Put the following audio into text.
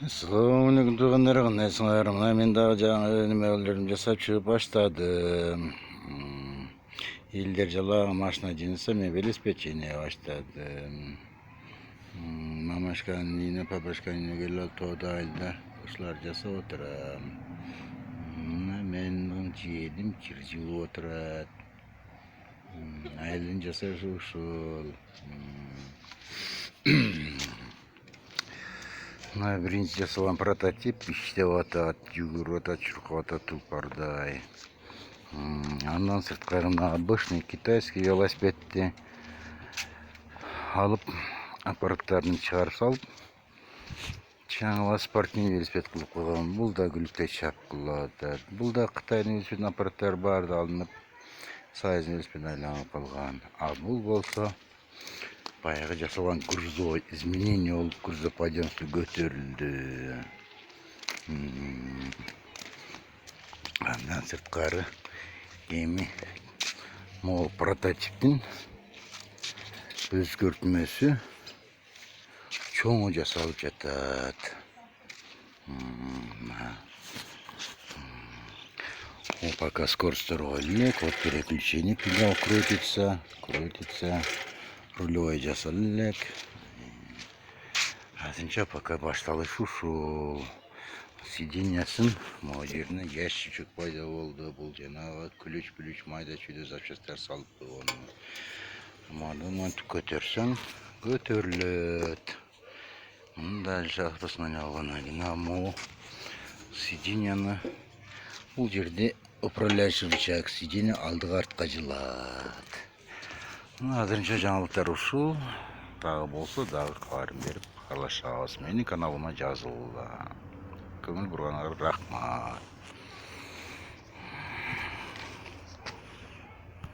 Assalamualaikum tuğanlar qandaysыңар? Мына мен дагы жаңы немелерим жасап чыгып баштадым. Элдер жалагы машина жинаса мен велосипед жиней баштадым. Мамашканын үйүнө, папашканын үйүнө келип алып тоодо айылда ушулар жасап отурам. Мына менин жиеним кир жуып отурат. Айылдын жасашы ушул. Мына биринчи жасалган прототип иштеп атат, жүгүрүп атат, чуркап атат тулпардай. Андан сырткары мына обычный китайский велосипедти алып аппараттарын чыгарып салып, жаңы спортивный велосипед кылып койгон. Бул да күлүктөй чапкылап атат. Бул да Кытайдын велосипедин аппараттары баары алынып, сайзын велосипед айланып калган. А бул болсо баягы жасалган грузовой изменение болуп грузоподъемство көтөрүлдү. Андан сырткары эми могул прототиптин өзгөртмөсү чоңу жасалып жатат. Пока скорость элек, вот переключение педал крутится, рулевой жасал элек. Азырынча пока башталыш ушул. Сиденьясын могу жерине ящичек пайда болду. Бул жанагы ключ майда чүйдө запчасттар салып койгон. Маны мынтип көтөрсөң көтөрүлөт. Мындай шахтасынан алган могу сиденьяны бул жерде управляющий рычаг сиденья алдыга артка жылат. Азырынча жаңылыктар ушул. Дагы болсо дагы кабарын берип каалашабыз. Менин каналыма жазылгыла. Көңүл бурганыңарга рахмат.